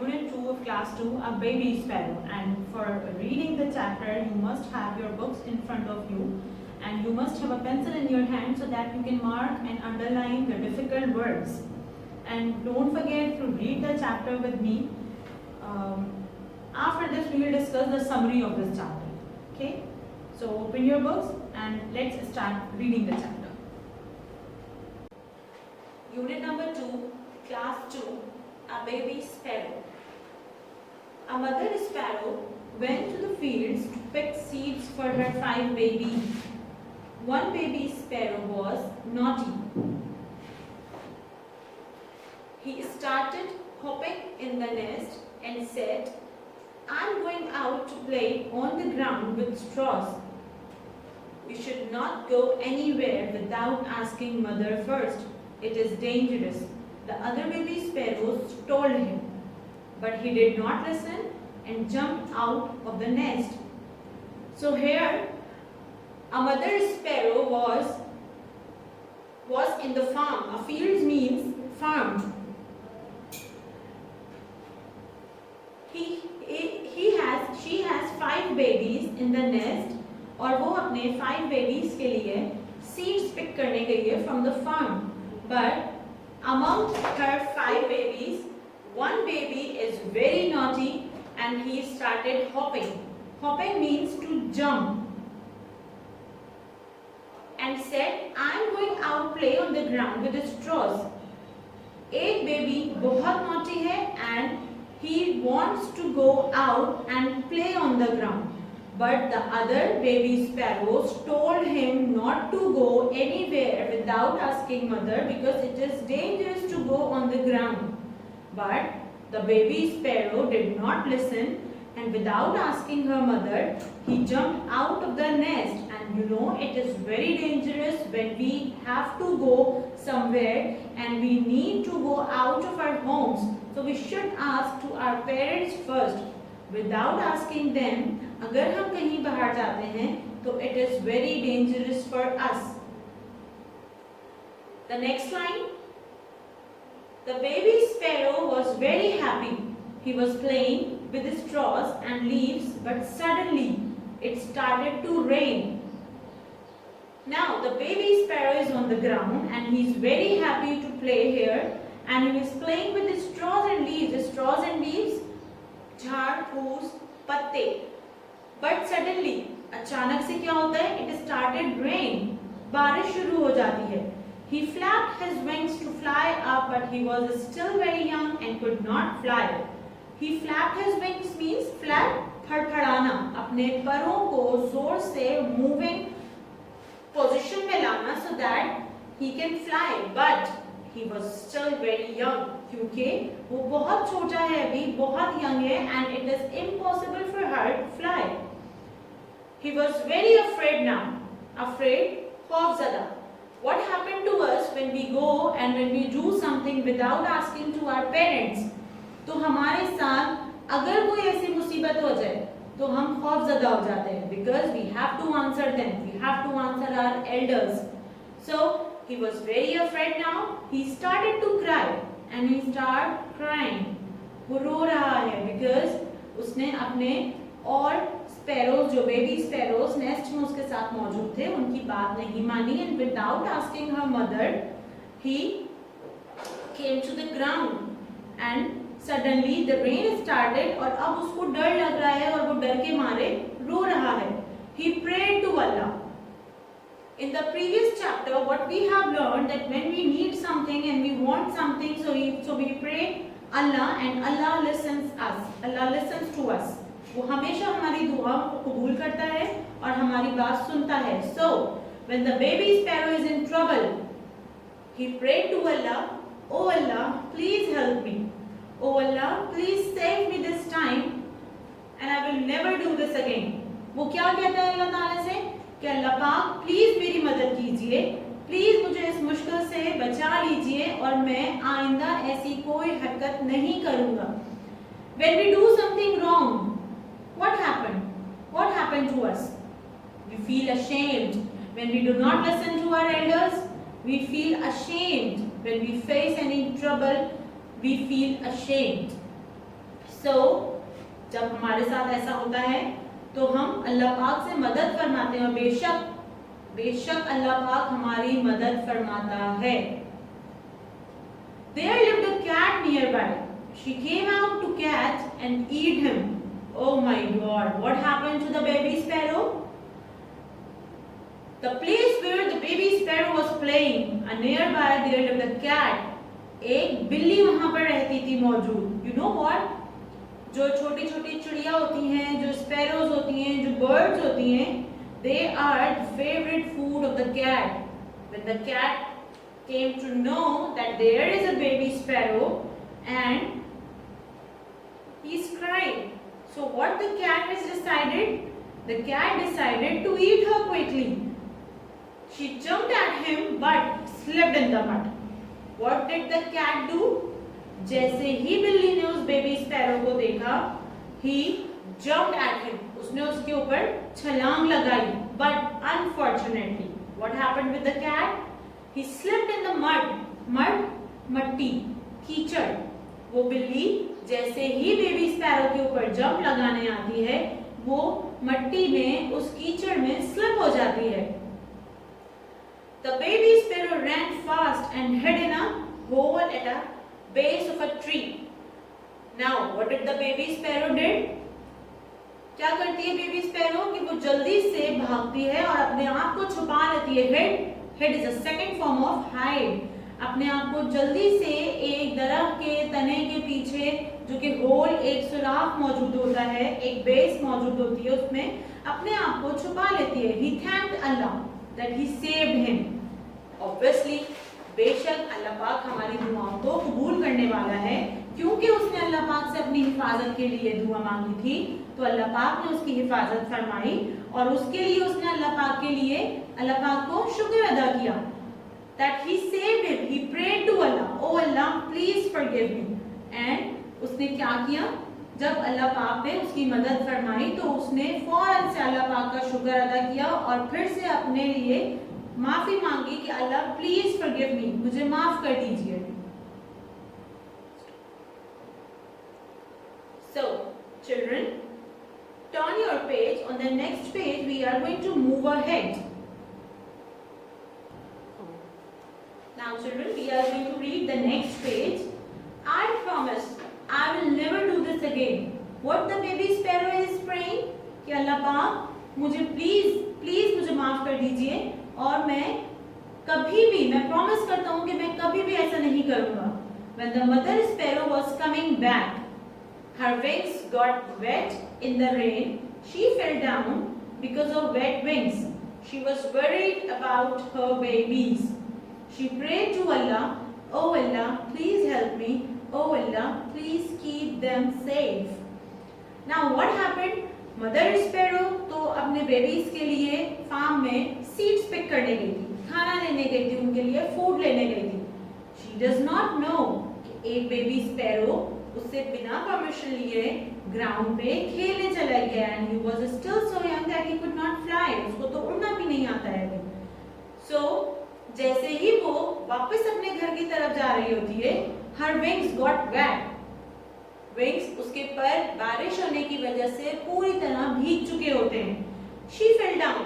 Unit 2 of Class 2, A Baby Sparrow. And for reading the chapter, you must have your books in front of you. And you must have a pencil in your hand so that you can mark and underline the difficult words. And don't forget to read the chapter with me. After this, we will discuss the summary of this chapter. Okay? So open your books and let's start reading the chapter. Unit number 2, Class 2, A Baby Sparrow. A mother sparrow went to the fields to pick seeds for her 5 babies. One baby sparrow was naughty. He started hopping in the nest and said, "I'm going out to play on the ground with straws. We should not go anywhere without asking mother first. It is dangerous." The other baby sparrows told him, but he did not listen and jumped out of the nest. So here, a mother sparrow was in the farm. A field means farm. She has 5 babies in the nest और वो अपने 5 babies के लिए seeds pick करने गई है from the farm. But among her 5 babies, one baby is very naughty and he started hopping. Hopping means to jump. And said, "I'm going out play on the ground with the straws." एक baby बहुत naughty है and he wants to go out and play on the ground. But the other baby sparrows told him not to go anywhere without asking mother because it is dangerous to go on the ground. But the baby sparrow did not listen and without asking her mother, he jumped out of the nest. And you know it is very dangerous when we have to go somewhere and we need to go out of our homes. So we should ask to our parents first. Without asking them, अगर हम कहीं बाहर जाते हैं तो it is very dangerous for us. The next line. The baby sparrow was very happy. He was playing with the straws and leaves, but suddenly it started to rain. Now the baby sparrow is on the ground and he is very happy to play here and he is playing with the straws and leaves. The straws and leaves, झाड़ फूस पत्ते. But suddenly अचानक से क्या होता है? It started rain. बारिश शुरू हो जाती है. He flapped his wings to fly up, but he was still very young and could not fly. He flapped his wings means flap, फड़फड़ाना, अपने परों को जोर से moving position में लाना so that he can fly. But he was still very young, क्योंकि वो बहुत छोटा है अभी, बहुत young है and it is impossible for her to fly. He was very afraid now. Afraid, खौफज़दा. What happened to us when we go and when we do something without asking to our parents? तो हमारे साथ अगर कोई ऐसी मुसीबत हो जाए तो हम खौफज़दा हो जाते हैं because we have to answer them. We have to answer our elders. So he was very afraid now. He started to cry and he started crying. वो रो रहा है because उसने अपने और स्पैरोज जो बेबी स्पैरोज नेस्ट में उसके साथ मौजूद थे उनकी बात नहीं मानी and without asking her mother he came to the ground and suddenly the rain started और अब उसको डर लग रहा है और वो डर के मारे रो रहा है. He prayed to Allah. In the previous chapter what we have learned that when we need something and we want something so we pray Allah and Allah listens us. Allah listens to us. वो हमेशा हमारी दुआ को कबूल करता है और हमारी बात सुनता है. So when the baby sparrow is in trouble, he prayed to Allah, "Oh Allah, please help me. Oh Allah, please save me this time and I will never do this again." वो क्या कहता है अल्लाह ताला से कि अल्लाह पाक please मेरी मदद कीजिए, प्लीज मुझे इस मुश्किल से बचा लीजिए और मैं आइंदा ऐसी कोई हरकत नहीं करूँगा. When we do something wrong, what happened? What happened to us? We feel ashamed. When we do not listen to our elders, we feel ashamed. When we face any trouble, we feel ashamed. So, जब हमारे साथ ऐसा होता है तो हम अल्लाह पाक से मदद फरमाते हैं और बेशक अल्लाह पाक हमारी मदद फरमाता है। There lived a cat nearby. She came out to catch and eat him. Oh my God! What happened to the baby sparrow? The place where the baby sparrow was playing, nearby there lived a cat. एक बिल्ली वहां पर रहती थी मौजूद। You know what? जो छोटी छोटी चिड़िया होती हैं, जो स्पैरोज होती हैं, जो बर्ड्स होती हैं, they are the favorite food of the cat. When the cat came to know that there is a baby sparrow and he's crying, so what the cat has decided? The cat decided to eat her quickly. She jumped at him but slipped in the mud. What did the cat do? जैसे ही बिल्ली ने उस baby sparrow को देखा, he jumped at him. उसने उसके ऊपर छलांग लगाई, but unfortunately, what happened with the cat? He slipped in the mud. Mud, मट्टी, कीचड़। वो बिल्ली जैसे ही बेबी स्पैरो के ऊपर जंप लगाने आती है, वो मट्टी में उस कीचड़ में स्लिप हो जाती है। The baby sparrow ran fast and hid in a hole at a base of a tree. Now, what did the baby sparrow did? क्या करती है बेबी स्पैरो कि वो जल्दी से भागती है और अपने आप को छुपा लेती है। Hid is a second form of hide. अपने आप को जल्दी से एक दरख्त के तने के पीछे, जो कि होल, एक सुराख मौजूद होता है, एक बेस मौजूद होती है, उसमें अपने आप को छुपा लेती है। He thanked Allah that he saved him. Obviously, बेशक अल्लाह पाक हमारी दुआओं को कबूल करने वाला है, क्योंकि उसने अल्लाह पाक से अपनी हिफाजत के लिए दुआ मांगी थी, तो अल्लाह पाक ने उसकी हिफाजत फरमाई और उसके लिए उसने अल्लाह पाक के लिए अल्लाह पाक को शुक्र अदा किया। That he saved him, he prayed to Allah, oh Allah, please forgive me. And उसने क्या किया? जब अल्लाह पाक ने उसकी मदद फरमाई तो उसने फौरन से अल्लाह पाक का शुक्र अदा किया और फिर से अपने लिए माफी मांगी कि अल्लाह प्लीज फॉरगिव मी, मुझे माफ कर दीजिए। So, children, turn your page. On the next page, we are going to move ahead. Now, children, we are going to read the next page. I promise I will never do this again. What the baby sparrow is praying? कि अल्लाह पाक मुझे please मुझे माफ कर दीजिए और मैं कभी भी, मैं प्रॉमिस करता हूँ कि मैं कभी भी ऐसा नहीं करूँगा। When the mother sparrow was coming back, her wings got wet in the rain. She fell down because of wet wings. She was worried about her babies. She prayed to Allah, oh Allah, please help me. Oh Allah, please keep them safe. Now what happened? Mother sparrow तो अपने babies के लिए farm में seeds pick करने गई थी, खाना लेने गई थी, उनके लिए फूड लेने गई थी। शी डज नॉट नो कि एक बेबी स्पैरो उससे बिना परमिशन लिए ग्राउंड पे खेलने चला गया and he was still so young that he could not fly, उसको तो उड़ना भी नहीं आता है अभी। सो जैसे ही वो वापस अपने घर की तरफ जा रही होती है, her wings got wet. Wings, उसके पर बारिश होने की वजह से पूरी तरह भीग चुके होते हैं। शी फेल डाउन,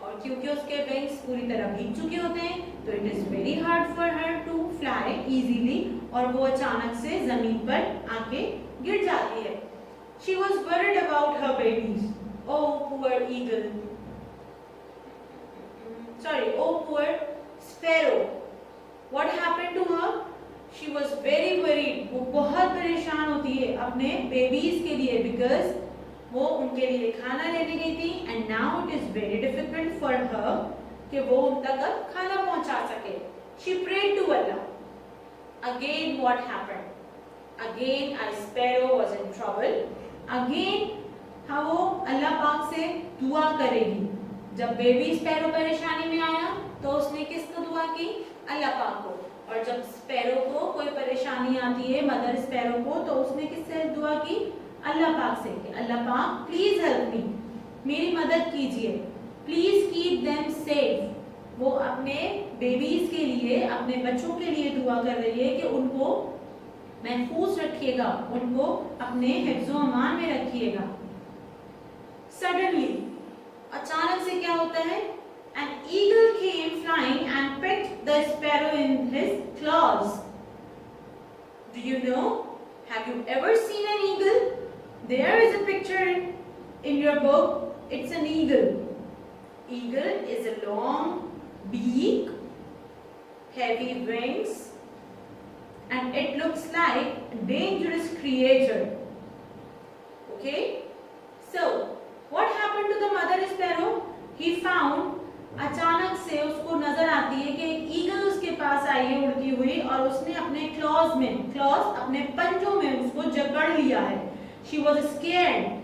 और क्योंकि उसके विंग्स पूरी तरह भीग चुके होते हैं तो it is very hard for her to fly easily, और वो अचानक से जमीन पर आके गिर जाती है। She was worried about her babies. Oh poor eagle, sorry, oh poor sparrow, what happened to her? She was very worried. वो बहुत परेशान होती है अपने बेबीज के लिए, बिकॉज वो उनके लिए खाना लेने गई थी and now it is very difficult for her कि वो उन तक अब खाना पहुंचा सके। She prayed to Allah. Again what happened? Again a sparrow was in trouble. Again हाँ वो अल्लाह पाक से दुआ करेगी। जब बेबी स्पैरो परेशानी में आया तो उसने किसको दुआ की? अल्लाह पाक को। और जब स्पैरो को कोई परेशानी आती है, मदर स्पैरो को, तो उसने किससे दुआ की? अल्लाह पाक से कि अल्लाह पाक प्लीज हेल्प मी, मेरी मदद कीजिए, प्लीज कीप देम सेफ। वो अपने बेबीज के लिए, अपने बच्चों के लिए दुआ कर रही है कि उनको महफूज रखिएगा, उनको अपने हिफ्ज़ो अमान में रखिएगा। Suddenly, अचानक से क्या होता है? An eagle came flying and pecked the sparrow in his claws. Do you know? Have you ever seen an eagle? There is a picture in your book. It's an eagle. Eagle is a long beak, heavy wings, and it looks like a dangerous creature. Okay? So, what happened to the mother sparrow? He found, अचानक से उसको नजर आती है कि एक eagle उसके पास आई है उड़ती हुई, और उसने अपने क्लॉज अपने पंजों में उसको जकड़ लिया है। She was scared.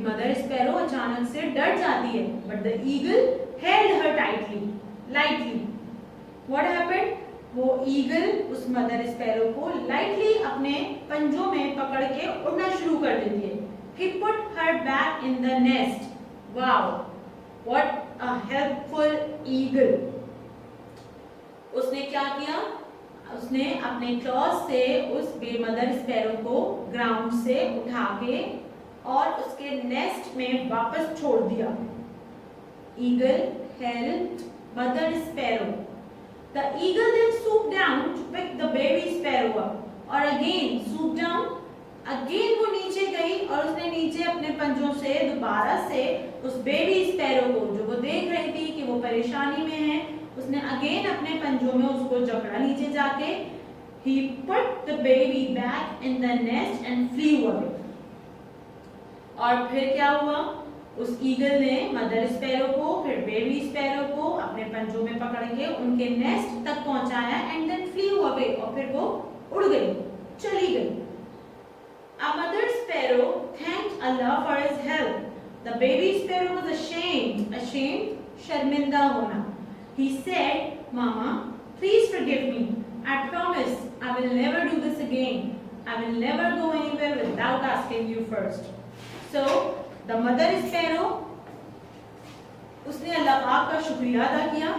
Mother sparrow अचानक से डर जाती है, but the eagle held her lightly. What happened? वो ईगल उस मदर स्पैरो को लाइटली अपने पंजों में पकड़ के उड़ना शुरू कर देती है। He put her back in the nest. Wow, what a helpful eagle. उसने क्या किया? उसने अपने क्लॉज से उस मदर स्पैरो को ग्राउंड से उठा के और उसके नेस्ट में वापस छोड़ दिया। Eagle helped mother sparrow. The eagle then swooped down to pick the baby sparrow up. और again swoop down. Again वो नीचे गई और उसने नीचे अपने पंजों से दोबारा से उस बेबी स्पैरो को, जो वो देख रही थी कि वो परेशानी में है, उसने अगेन अपने पंजों में उसको जकड़ा नीचे जाके। He put the baby back in the nest and flew away. और फिर क्या हुआ? उस ईगल ने मदर स्पैरो को फिर बेबी स्पैरो को अपने पंजों में पकड़ के उनके नेस्ट तक पहुंचाया एंड देन फ्ली अवे, और फिर वो उड़ गई, चली गई। A mother sparrow thanked Allah for his help. The baby sparrow was ashamed, शर्मिंदा होना. He said, Mama, please forgive me. I promise I will never do this again. I will never go anywhere without asking you first. So, the mother sparrow, उसने अल्लाह पाक का शुक्रिया अदा किया,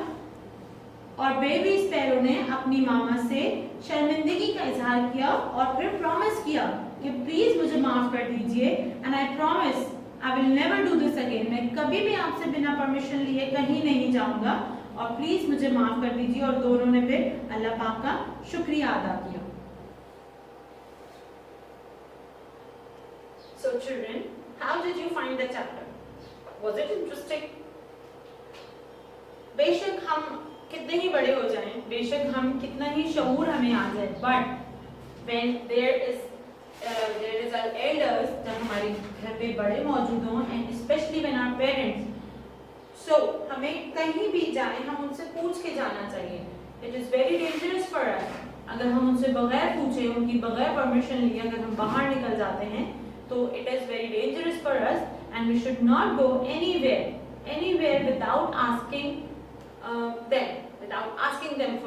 और baby sparrow ने अपनी मामा से शर्मिंदगी का इजहार किया और फिर प्रॉमिस किया कि प्लीज मुझे माफ कर दीजिए, and I promise I will never do this again, मैं कभी भी आपसे बिना परमिशन लिए कहीं नहीं जाऊंगा, और प्लीज मुझे माफ कर दीजिए। और दोनों ने फिर अल्लाह पाक का शुक्रिया अदा किया। So children, how did you find the chapter? Was it interesting? बेशक हम कितने ही बड़े हो जाएं, बेशक हम कितना ही शऊर हमें आ जाए, but when there is our elders, जब हमारे घर पे बड़े मौजूद हों, and especially when our parents, so हमें कहीं भी जाएं हम उनसे पूछ के जाना चाहिए। It is very dangerous for us. अगर हम उनसे बगैर पूछे, उनकी बगैर परमिशन लिए अगर हम बाहर निकल जाते हैं, तो it is very dangerous for us, and we should not go anywhere without asking them first.